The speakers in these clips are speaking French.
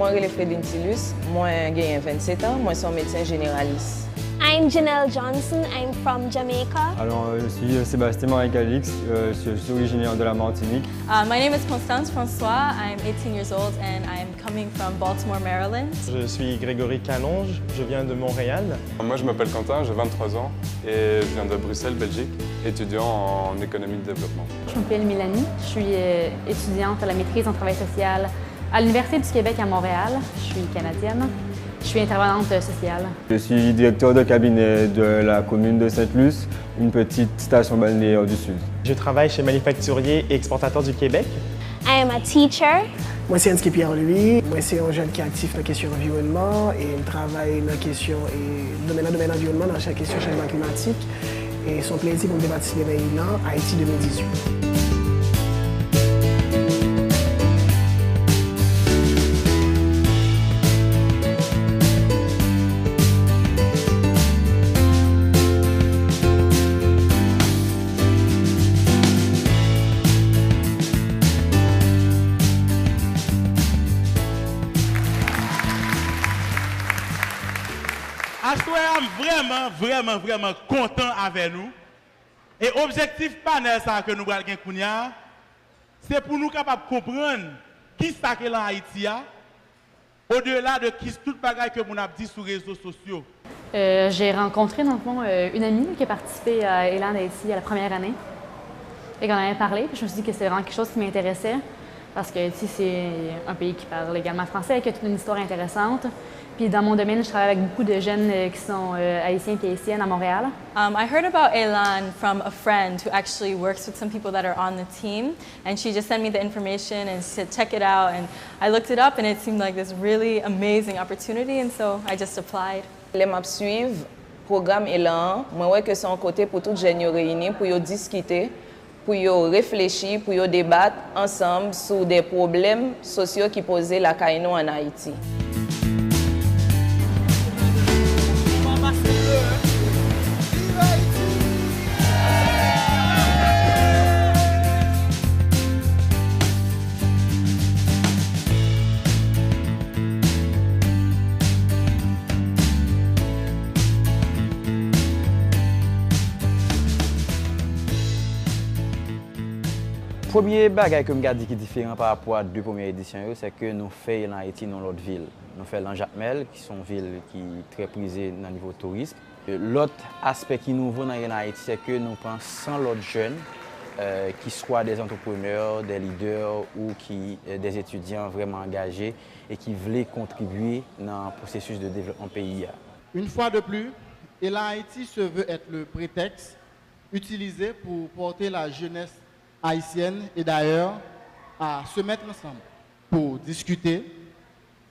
Moi, je suis Fredine Tilus, moi j'ai 27 ans, moi je suis médecin généraliste. I'm Janelle Johnson, I'm from Jamaica. Alors, je suis Sébastien Marie-Calix, je suis originaire de la Martinique. My name is Constance François, I'm 18 years old and I'm coming from Baltimore, Maryland. Je suis Grégory Calonge, je viens de Montréal. Moi je m'appelle Quentin, j'ai 23 ans et je viens de Bruxelles, Belgique, étudiant en économie de développement. Je m'appelle Mélanie, je suis étudiante à la maîtrise en travail social à l'Université du Québec à Montréal. Je suis canadienne. Je suis intervenante sociale. Je suis directeur de cabinet de la commune de Sainte-Luce, une petite station balnéaire du Sud. Je travaille chez Manufacturier et Exportateur du Québec. I am a teacher. Moi, c'est Anski Pierre-Louis. Moi, c'est un jeune qui est actif dans la question environnement et je travaille dans la question domaine environnement, dans la question changement climatique. Et son plaisir pour me débattre les réunions Haïti 2018. Je suis vraiment content avec nous. Et l'objectif panel que nous avons gagné, c'est pour nous capables de comprendre qui est en Haïti, au-delà de tout le bagage que nous avons dit sur les réseaux sociaux. J'ai rencontré dans le fond une amie qui a participé à Élan d'Haïti à la première année. Et qu'on en avait parlé, puis je me suis dit que c'était vraiment quelque chose qui m'intéressait. Parce que Haïti, c'est un pays qui parle également français, qui a toute une histoire intéressante. Puis dans mon domaine, je travaille avec beaucoup de jeunes qui sont haïtiens et haïtiennes à Montréal. I heard about Elan from a friend who actually works with some people that are on the team, and she just sent me the information and she said check it out, and I looked it up and it seemed like this really amazing opportunity, and so I just applied. Les maps suivent programme Elan, moi ouais que c'est un côté pour toutes les jeunes réunis pour y discuter, pour y réfléchir, pour y débattre ensemble sur des problèmes sociaux qui posaient la caïno en Haïti. Le premier bagage que je dis qui est différent par rapport à deux premières éditions, c'est que nous faisons en Haïti dans l'autre ville. Nous faisons en Jacmel, qui sont une ville qui est très prisée dans le niveau tourisme. L'autre aspect qui est nouveau dans Haïti, c'est que nous prenons 100 autres jeunes, qui soient des entrepreneurs, des leaders ou des étudiants vraiment engagés et qui veulent contribuer dans le processus de développement pays. Une fois de plus, Élan Haïti se veut être le prétexte utilisé pour porter la jeunesse haïtienne et d'ailleurs à se mettre ensemble pour discuter,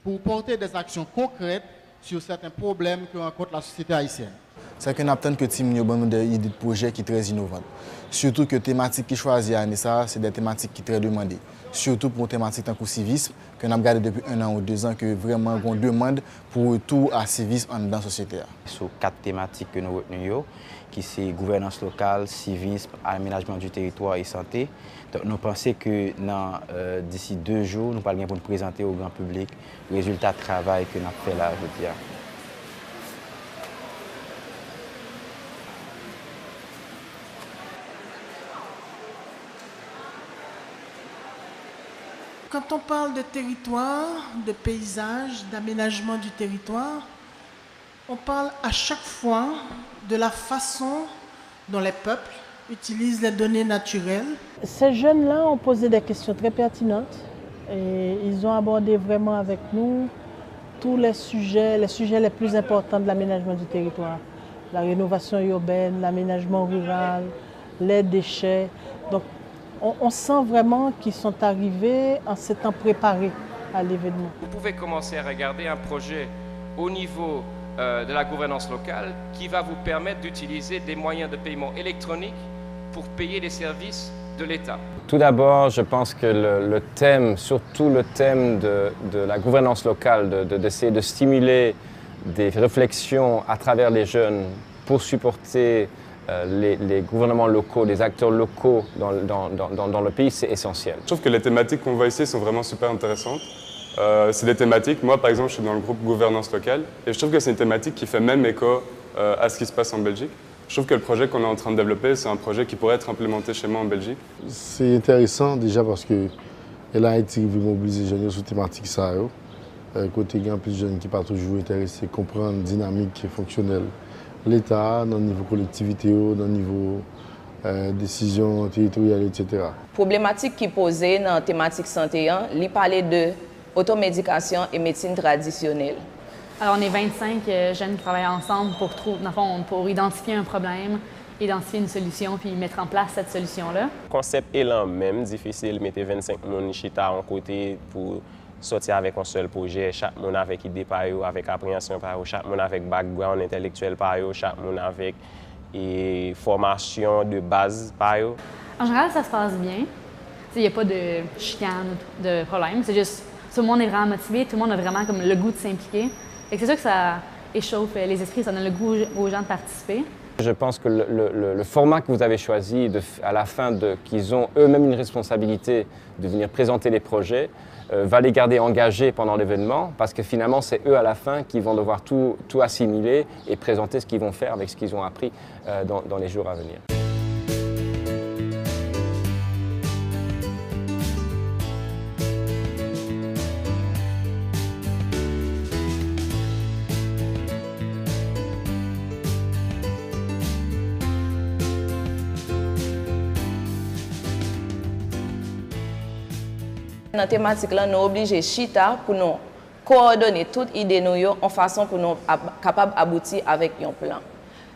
pour porter des actions concrètes sur certains problèmes que rencontre la société haïtienne. C'est qu'on attend que Tim nous donne des idées de projets qui sont très innovantes. Surtout que les thématiques qui choisissent à ça, c'est des thématiques qui sont très demandées. Surtout pour une thématique comme le civisme, que nous avons regardé depuis 1 an ou 2 ans, que vraiment on demande pour retour à civisme dans la société. Sur 4 thématiques que nous retenons, qui sont gouvernance locale, civisme, aménagement du territoire et santé. Donc, nous pensons que d'ici 2 jours, nous allons pour nous présenter au grand public le résultat de travail que nous avons fait là aujourd'hui. Quand on parle de territoire, de paysage, d'aménagement du territoire, on parle à chaque fois de la façon dont les peuples utilisent les données naturelles. Ces jeunes-là ont posé des questions très pertinentes et ils ont abordé vraiment avec nous tous les sujets les plus importants de l'aménagement du territoire. La rénovation urbaine, l'aménagement rural, les déchets. Donc, on sent vraiment qu'ils sont arrivés en s'étant préparés à l'événement. Vous pouvez commencer à regarder un projet au niveau de la gouvernance locale qui va vous permettre d'utiliser des moyens de paiement électroniques pour payer les services de l'État. Tout d'abord, je pense que le thème, surtout le thème de la gouvernance locale, d'essayer de stimuler des réflexions à travers les jeunes pour supporter les gouvernements locaux, les acteurs locaux dans le pays, c'est essentiel. Je trouve que les thématiques qu'on voit ici sont vraiment super intéressantes C'est des thématiques. Moi, par exemple, je suis dans le groupe gouvernance locale et je trouve que c'est une thématique qui fait même écho à ce qui se passe en Belgique. Je trouve que le projet qu'on est en train de développer, c'est un projet qui pourrait être implémenté chez moi en Belgique. C'est intéressant déjà parce que Haïti veut mobiliser les jeunes sur la thématique ça. Côté il y a plus de jeunes qui ne sont pas toujours intéressés à comprendre la dynamique fonctionnelle. L'État, dans le niveau collectivité, dans le niveau décision territoriale, etc. Problématique qui posée dans la thématique santé, il parlait de automédication et médecine traditionnelle. Alors, on est 25 jeunes qui travaillent ensemble pour identifier un problème, identifier une solution, puis mettre en place cette solution-là. Le concept est le même, difficile, mettre 25 personnes chita en côté pour sortir avec un seul projet, chaque monde avec idée par eux, avec appréhension par eux, chaque monde avec background intellectuel par eux, chaque monde avec formation de base par eux. En général, ça se passe bien. Il n'y a pas de chicane, de problème. C'est juste, tout le monde est vraiment motivé, tout le monde a vraiment comme le goût de s'impliquer. C'est sûr que ça échauffe les esprits, ça donne le goût aux gens de participer. Je pense que le format que vous avez choisi, à la fin, qu'ils ont eux-mêmes une responsabilité de venir présenter les projets, va les garder engagés pendant l'événement, parce que finalement, c'est eux à la fin qui vont devoir tout assimiler et présenter ce qu'ils vont faire avec ce qu'ils ont appris dans les jours à venir. Dans la thématique, nous sommes obligés de chita pour nous coordonner toutes les idées en façon pour nous capables d'aboutir avec un plan.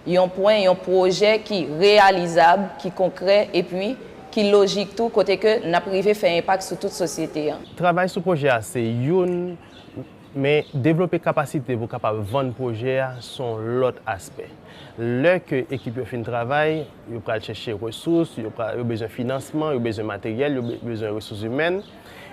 Un point, un projet qui est réalisable, qui est concret et puis qui est logique tout, côté que nous avons fait un impact sur toute la société. Le travail sur le projet, c'est une, mais développer la capacité pour capable vendre le projet sont l'autre aspect. Lorsque l'équipe fait un travail, il faut chercher des ressources, il a besoin de financement, il a besoin de matériel, il a besoin de ressources humaines.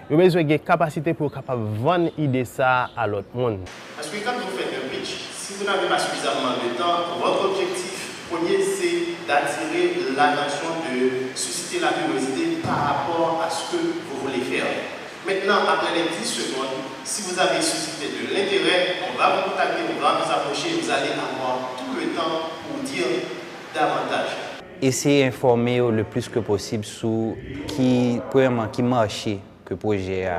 Il a besoin de capacité pour capable vendre l'idée ça à l'autre monde. Parce que quand vous faites un pitch, si vous n'avez pas suffisamment de temps, votre objectif premier c'est d'attirer l'attention, de susciter la curiosité par rapport à ce que vous voulez faire. Maintenant, après les 10 secondes, si vous avez suscité de l'intérêt, on va vous contacter, on va vous approcher, vous allez avoir tout le temps pour dire davantage. Essayer d'informer le plus que possible sur premièrement, qui marchait que projet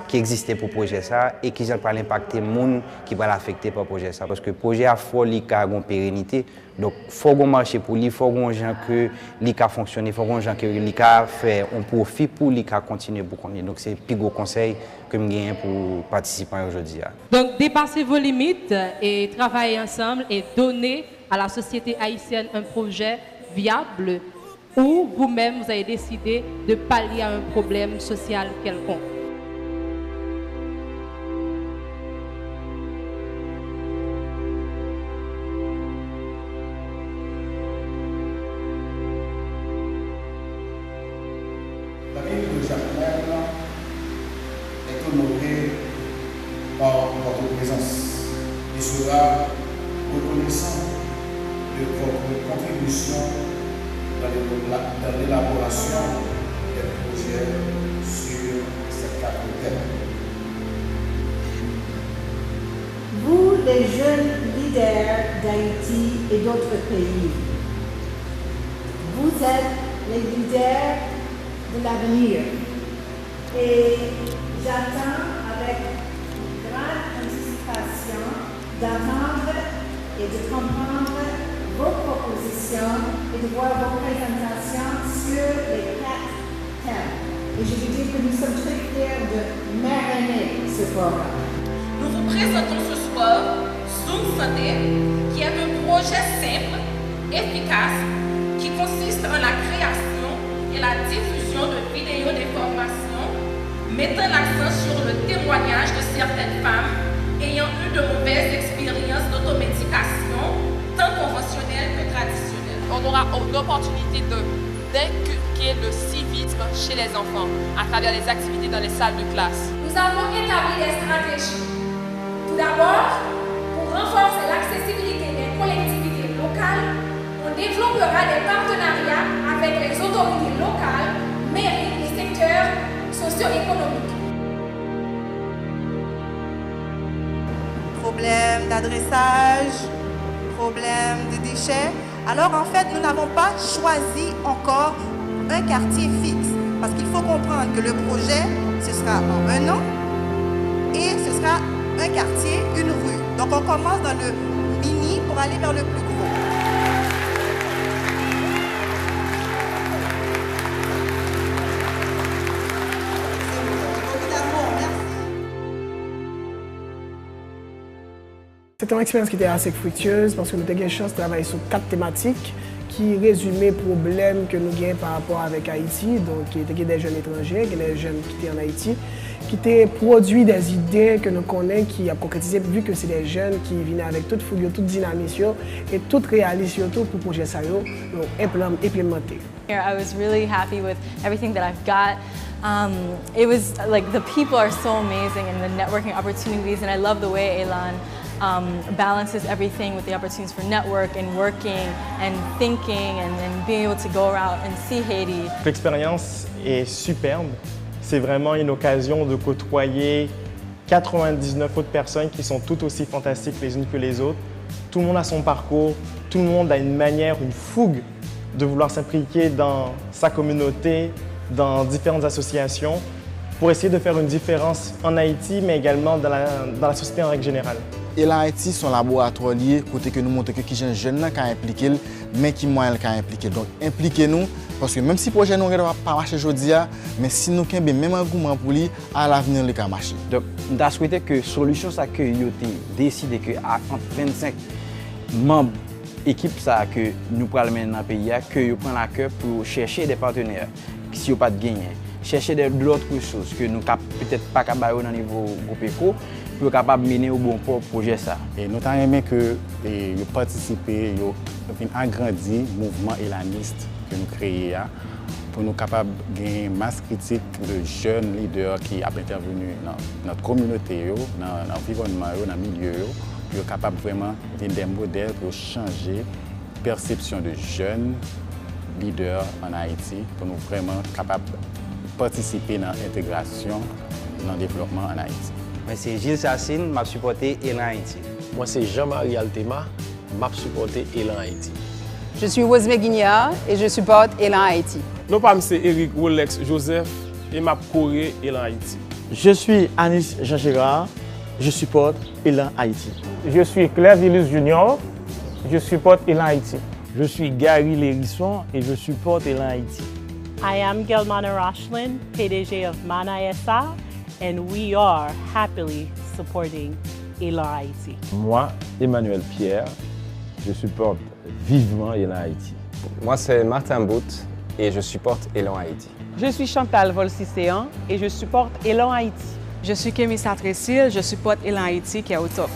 qui existait pour le projet ça et qui va impacter les gens qui va l'affecter par le projet ça parce que le projet a fort une pérennité donc il faut qu'on marche pour lui, il faut qu'on gens que l'ICA fonctionne, il faut qu'on gens que l'ICA fait un profit pour l'ICA continuer pour qu'on donc c'est le plus gros conseil que je gagne pour participer aujourd'hui. Donc dépasser vos limites et travailler ensemble et donner à la société haïtienne un projet viable ou vous-même, vous avez décidé de pallier à un problème social quelconque. La ville de Jacmel est honorée par votre présence et sera reconnaissant de votre contribution dans l'élaboration des projets sur cette carte thème. Vous, les jeunes leaders d'Haïti et d'autres pays, vous êtes les leaders de l'avenir. Et j'attends avec grande anticipation d'attendre et de comprendre vos propositions et de voir vos présentations sur les 4 thèmes. Et je veux dire que nous sommes très fiers de marrainer ce programme. Nous vous présentons ce soir Zoom Santé, qui est un projet simple, efficace, qui consiste en la création et la diffusion de vidéos d'information mettant l'accent sur le témoignage de certaines femmes ayant eu de mauvaises expériences d'automédication, tant conventionnelle que traditionnelle. On aura l'opportunité d'inculquer le civisme chez les enfants à travers les activités dans les salles de classe. Nous avons établi des stratégies. Tout d'abord, pour renforcer l'accessibilité des collectivités locales, on développera des partenariats avec les autorités locales, mairies et secteurs socio-économiques. dressage, problème des déchets. Alors en fait, nous n'avons pas choisi encore un quartier fixe parce qu'il faut comprendre que le projet, ce sera en 1 an et ce sera un quartier, une rue. Donc on commence dans le mini pour aller vers le plus gros. C'était une expérience qui était assez fructueuse parce que nous avons eu la chance de travailler sur 4 thématiques qui résumaient les problèmes que nous avons par rapport avec Haïti. Donc, il y a des jeunes étrangers, des jeunes qui étaient en Haïti, qui étaient produits des idées que nous connaissons, qui ont concrétisé, vu que c'est des jeunes qui viennent avec toute fougue, toute dynamisme et toute réalisme pour le projet ça, implémenter. I was really happy with everything that I've got. It was like the people are so amazing and the networking opportunities, and I love the way Elan balances everything with the opportunities for network and working and thinking and being able to go around and see Haiti. L'expérience est superbe. C'est vraiment une occasion de côtoyer 99 autres personnes qui sont toutes aussi fantastiques les unes que les autres. Tout le monde a son parcours, tout le monde a une manière, une fougue de vouloir s'impliquer dans sa communauté, dans différentes associations, pour essayer de faire une différence en Haïti, mais également dans la société en règle générale. Elan Haïti, son laboratoire lié, côté que nous montrons que qui sont jeunes qui impliqués, mais qui moyens qui impliqués. Donc impliquez-nous, parce que même si le projet ne va pas marcher aujourd'hui, mais si nous avons même engouement pour lui, à l'avenir, il va marcher. Donc, nous avons souhaité que la solution, c'est que nous avons décidé que entre 25 membres équipe ça que nous prenons dans le pays, que nous prenons à cœur pour chercher des partenaires si nous n'avons pas de gain, chercher d'autres ressources que nous ne peut-être pas capables au niveau groupe éco pour capable mener au bon projet ça. Et nous avons aimé que vous participez, vous agrandir le mouvement élaniste que nous créons pour nous capables de gagner une masse critique de jeunes leaders qui ont intervenu dans notre communauté, dans l'environnement, dans le milieu, pour être capable vraiment d'être des modèles pour changer la perception de jeunes leaders en Haïti, pour nous vraiment capables de participer dans l'intégration, dans le développement en Haïti. Moi, c'est Gilles Sassine, je supporte Elan Haïti. Moi, c'est Jean-Marie Altema, je supporte Elan Haïti. Je suis Rosemée Guignard et je supporte Elan Haïti. Nous sommes Eric Rolex Joseph et je supporte Elan Haïti. Je suis Anis Jean Gérard, je supporte Elan Haïti. Je suis Claire Villus Junior, je supporte Elan Haïti. Je suis Gary Lérisson et je supporte Elan Haïti. I am Gelmana Rochlin, PDG of Mana SA, and we are happily supporting Elan Haïti. Moi, Emmanuel Pierre, je supporte vivement Elan Haïti. Moi, c'est Martin Bout et je supporte Elan Haïti. Je suis Chantal Volcicéan et je supporte Elan Haïti. Je suis Kémy Sartrésil, je supporte Elan Haïti qui est au top.